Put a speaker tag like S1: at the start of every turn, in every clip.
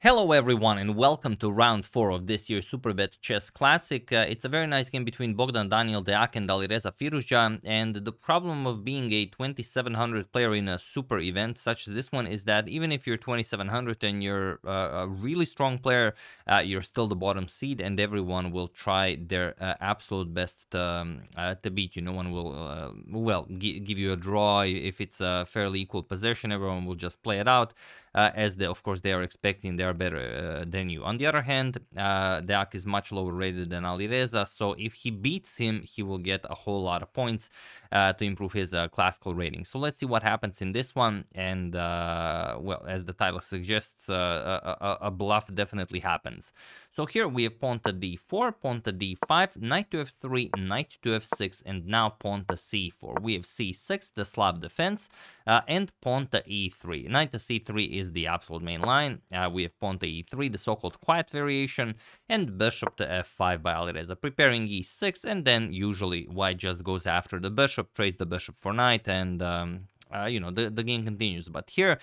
S1: Hello everyone and welcome to round 4 of this year's Superbet Chess Classic. It's a very nice game between Bogdan Daniel Deac and Alireza Firouzja, and the problem of being a 2700 player in a super event such as this one is that even if you're 2700 and you're a really strong player, you're still the bottom seed and everyone will try their absolute best to beat you. No one will give you a draw if it's a fairly equal possession. Everyone will just play it out. As of course they are expecting they are better than you. On the other hand, Deac is much lower rated than Alireza, so if he beats him, he will get a whole lot of points to improve his classical rating. So let's see what happens in this one, and well, as the title suggests, a bluff definitely happens. So here we have pawn to d4, pawn to d5, knight to f3, knight to f6, and now pawn to c4. We have c6, the Slav defense, and pawn to e3. Knight to c3 is the absolute main line. We have pawn to e3, the so-called quiet variation, and bishop to f5 by Alireza, preparing e6, and then usually white just goes after the bishop, trades the bishop for knight, and you know, the game continues. But here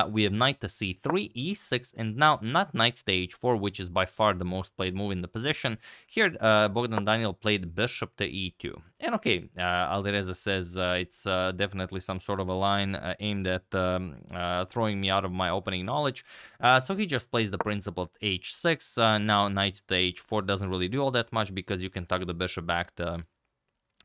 S1: we have knight to c3, e6, and now not knight to h4, which is by far the most played move in the position. Here Bogdan Daniel played bishop to e2. And okay, Alireza says it's definitely some sort of a line aimed at throwing me out of my opening knowledge. So he just plays the principle at h6. Now knight to h4 doesn't really do all that much because you can tuck the bishop back to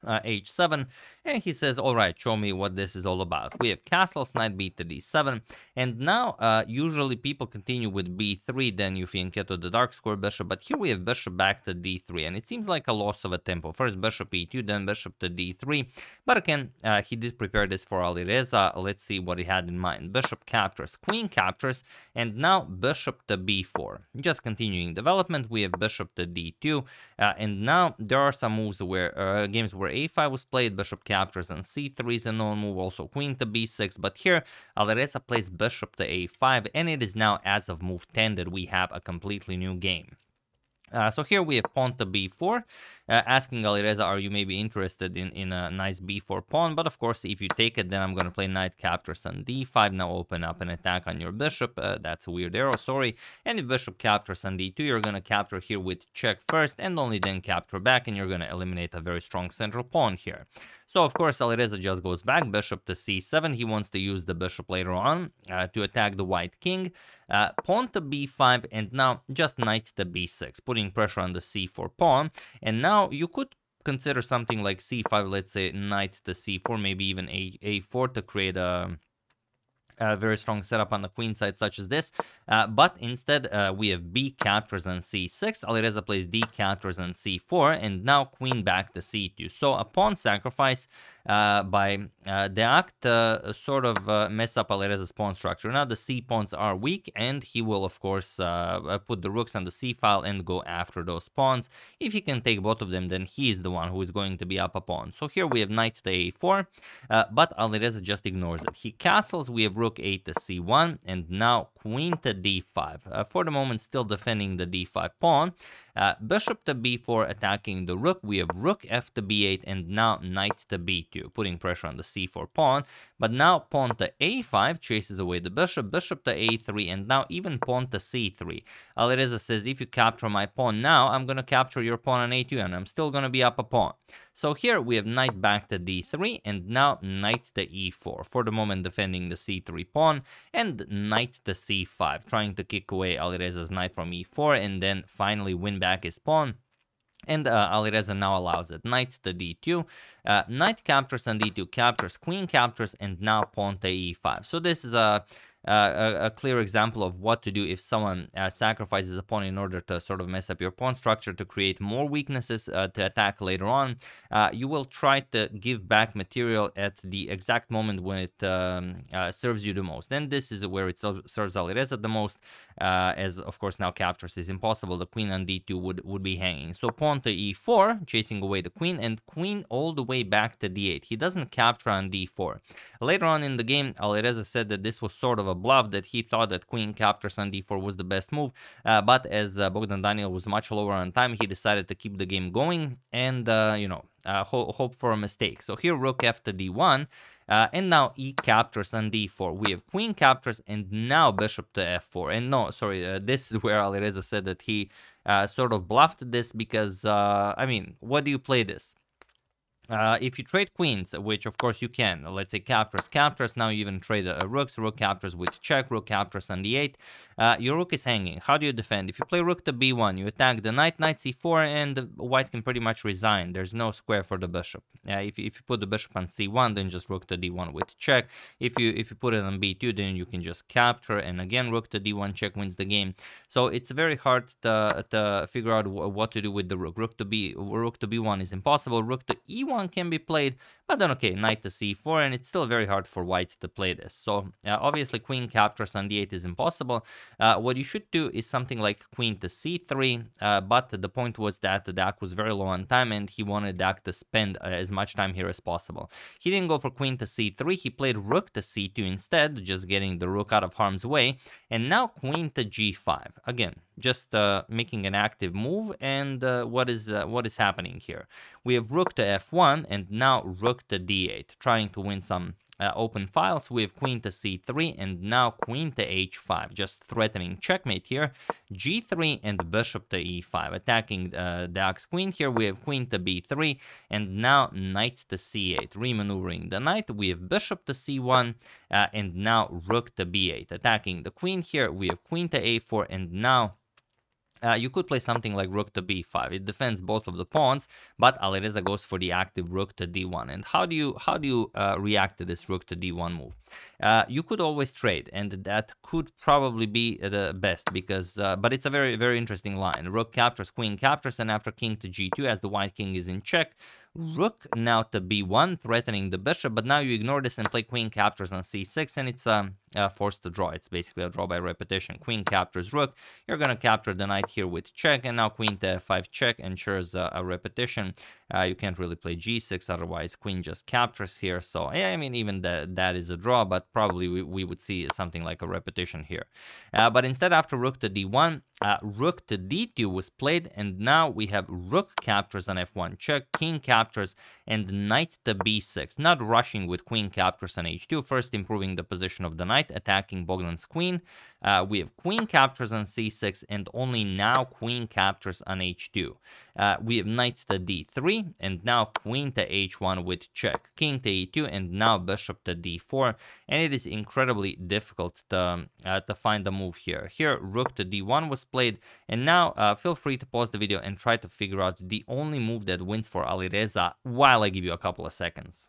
S1: h7, and he says, all right, show me what this is all about. We have castles, knight b to d7, and now usually people continue with b3, then you fianchetto the dark square bishop, but here we have bishop back to d3, and it seems like a loss of a tempo. First bishop e2, then bishop to d3, but again, he did prepare this for Alireza. Let's see what he had in mind. Bishop captures, queen captures, and now bishop to b4. Just continuing development, we have bishop to d2, and now there are some moves where games where a5 was played, bishop captures, and c3 is a known move, also queen to b6, but here Alireza plays bishop to a5, and it is now as of move 10 that we have a completely new game. So here we have pawn to b4, asking Alireza, are you maybe interested in a nice b4 pawn? But of course, if you take it, then I'm going to play knight captures on d5, now open up an attack on your bishop. That's a weird arrow, sorry. And if bishop captures on d2, you're going to capture here with check first, and only then capture back, and you're going to eliminate a very strong central pawn here. So of course, Alireza just goes back, bishop to c7. He wants to use the bishop later on to attack the white king. Pawn to b5, and now just knight to b6, putting pressure on the c4 pawn. And now you could consider something like c5, let's say knight to c4, maybe even a4 to create a very strong setup on the queen side such as this, but instead we have b captures on c6, Alireza plays d captures on c4, and now queen back to c2. So a pawn sacrifice by Deac to sort of mess up Alireza's pawn structure. Now the c pawns are weak, and he will of course put the rooks on the c file and go after those pawns. If he can take both of them, then he is the one who is going to be up a pawn. So here we have knight to a4, but Alireza just ignores it. He castles, we have rook a to c1, and now queen to d5. For the moment, still defending the d5 pawn. Bishop to b4, attacking the rook. We have rook f to b8, and now knight to b2, putting pressure on the c4 pawn. But now pawn to a5 chases away the bishop, bishop to a3, and now even pawn to c3. Alireza says, if you capture my pawn now, I'm going to capture your pawn on a2, and I'm still going to be up a pawn. So here we have knight back to d3, and now knight to e4. For the moment, defending the c3 pawn, and knight to c5, trying to kick away Alireza's knight from e4, and then finally win back his pawn. And Alireza now allows it. Knight to d2, knight captures on d2, captures, queen captures, and now pawn to e5. So this is a clear example of what to do if someone sacrifices a pawn in order to sort of mess up your pawn structure to create more weaknesses to attack later on. You will try to give back material at the exact moment when it serves you the most. And this is where it serves Alireza the most, as of course now captures is impossible. The queen on d2 would be hanging. So pawn to e4, chasing away the queen, and queen all the way back to d8. He doesn't capture on d4. Later on in the game, Alireza said that this was sort of a bluff, that he thought that queen captures on d4 was the best move, but as Bogdan Daniel was much lower on time, he decided to keep the game going and you know, hope for a mistake. So here rook f to d1, And now e captures on d4. We have queen captures, and now bishop to f4. And no, sorry, this is where Alireza said that he sort of bluffed this because, I mean, what do you play this? If you trade queens, which of course you can, let's say captures, now you even trade rooks, rook captures with check, rook captures on d8, your rook is hanging. How do you defend? If you play rook to b1, you attack the knight, knight c4, and white can pretty much resign. There's no square for the bishop. If you put the bishop on c1, then just rook to d1 with check. If you put it on b2, then you can just capture, and again rook to d1 check wins the game. So it's very hard to figure out what to do with the rook. Rook to b1 is impossible. Rook to e1 can be played, but then okay, knight to c4, and it's still very hard for white to play this. So obviously queen captures on d8 is impossible. What you should do is something like queen to c3, but the point was that the Dak was very low on time, and he wanted Dak to spend as much time here as possible. He didn't go for queen to c3, he played rook to c2 instead, just getting the rook out of harm's way, and now queen to g5. Again, just making an active move. And what is happening here? We have rook to f1, and now rook to d8, trying to win some open files. We have queen to c3, and now queen to h5, just threatening checkmate here. g3 and bishop to e5, attacking Dak's queen. Here we have queen to b3, and now knight to c8, remaneuvering the knight. We have bishop to c1, and now rook to b8, attacking the queen. Here we have queen to a4, and now you could play something like rook to b5. It defends both of the pawns, but Alireza goes for the active rook to d1. And how do you react to this rook to d1 move? You could always trade, and that could probably be the best because, but it's a very, very interesting line. Rook captures, queen captures, and after king to g2, as the white king is in check, rook now to b1, threatening the bishop, but now you ignore this and play queen captures on c6, and it's forced to draw. It's basically a draw by repetition. Queen captures rook, you're going to capture the knight here with check, and now queen to f5 check ensures a repetition. You can't really play g6, otherwise queen just captures here. So yeah, I mean, even that is a draw, but probably we would see something like a repetition here. But instead, after rook to d1, rook to d2 was played, and now we have rook captures on f1 check, king captures, and knight to b6. Not rushing with queen captures on h2, first improving the position of the knight, attacking Bogdan's queen. We have queen captures on c6, and only now queen captures on h2. We have knight to d3, and now queen to h1 with check, king to e2, and now bishop to d4. And it is incredibly difficult to find a move here. Here, rook to d1 was played, and now feel free to pause the video and try to figure out the only move that wins for Alireza while I give you a couple of seconds.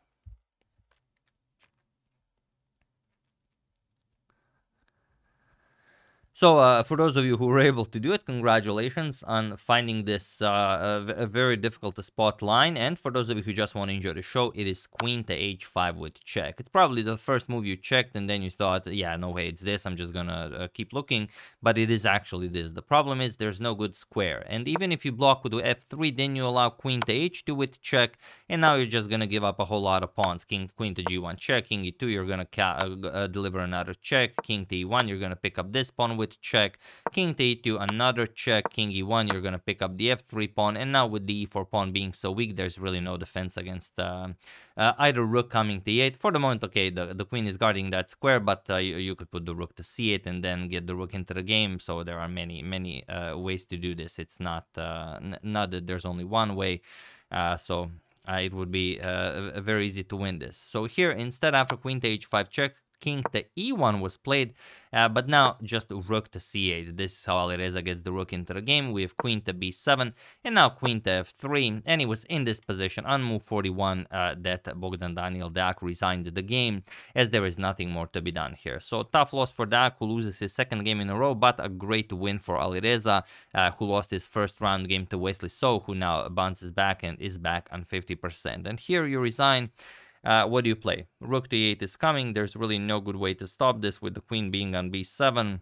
S1: So for those of you who were able to do it, congratulations on finding this a very difficult to spot line. And for those of you who just want to enjoy the show, it is queen to h5 with check. It's probably the first move you checked, and then you thought, yeah, no way, it's this. I'm just gonna keep looking. But it is actually this. The problem is there's no good square. And even if you block with f3, then you allow queen to h2 with check, and now you're just gonna give up a whole lot of pawns. Queen to g1 check, king e2, you're gonna deliver another check. King to e1, you're gonna pick up this pawn with check, king to e2, another check, king e1, you're gonna pick up the f3 pawn, and now with the e4 pawn being so weak, there's really no defense against either rook coming to e8. For the moment, okay, the queen is guarding that square, but you could put the rook to c8 and then get the rook into the game. So there are many ways to do this. It's not that there's only one way. So it would be very easy to win this. So here, instead, after queen to h5 check, king to e1 was played, but now just rook to c8. This is how Alireza gets the rook into the game. We have queen to b7, and now queen to f3, and he was in this position on move 41 that Bogdan Daniel Dak resigned the game, as there is nothing more to be done here. So tough loss for Dak, who loses his second game in a row, but a great win for Alireza, who lost his first round game to Wesley So, who now bounces back and is back on 50%. And here you resign. What do you play? Rook to e8 is coming. There's really no good way to stop this with the queen being on b7.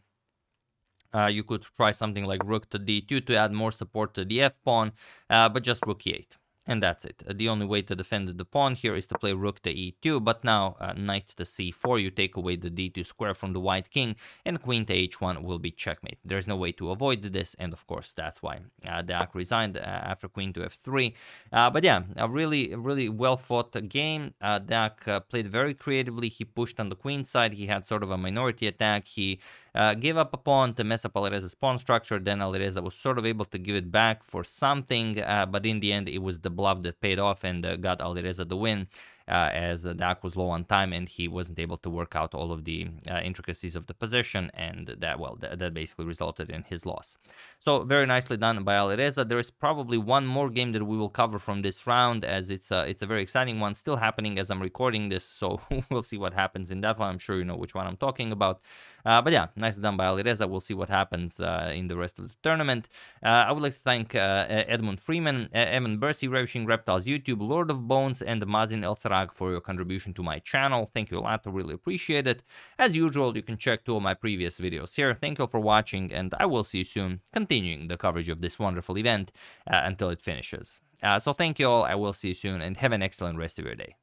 S1: You could try something like rook to d2 to add more support to the f pawn, but just rook e8. And that's it. The only way to defend the pawn here is to play rook to e2, but now knight to c4, you take away the d2 square from the white king, and queen to h1 will be checkmate. There's no way to avoid this, and of course that's why Deac resigned after queen to f3. But yeah, a really well fought game. Deac played very creatively. He pushed on the queen side. He had sort of a minority attack. He gave up a pawn to mess up Alireza's pawn structure. Then Alireza was sort of able to give it back for something, but in the end it was the bluff that paid off and got Alireza the win, as Deac was low on time and he wasn't able to work out all of the intricacies of the position, and that basically resulted in his loss. So very nicely done by Alireza. There is probably one more game that we will cover from this round, as it's a very exciting one still happening as I'm recording this, so we'll see what happens in that one. I'm sure you know which one I'm talking about. But yeah, nicely done by Alireza. We'll see what happens in the rest of the tournament. I would like to thank Edmund Freeman, Evan Bursey, Ravishing Reptiles YouTube, Lord of Bones, and Mazin El Sarag for your contribution to my channel. Thank you a lot. I really appreciate it. As usual, you can check 2 of my previous videos here. Thank you for watching, and I will see you soon, continuing the coverage of this wonderful event until it finishes. So thank you all. I will see you soon, and have an excellent rest of your day.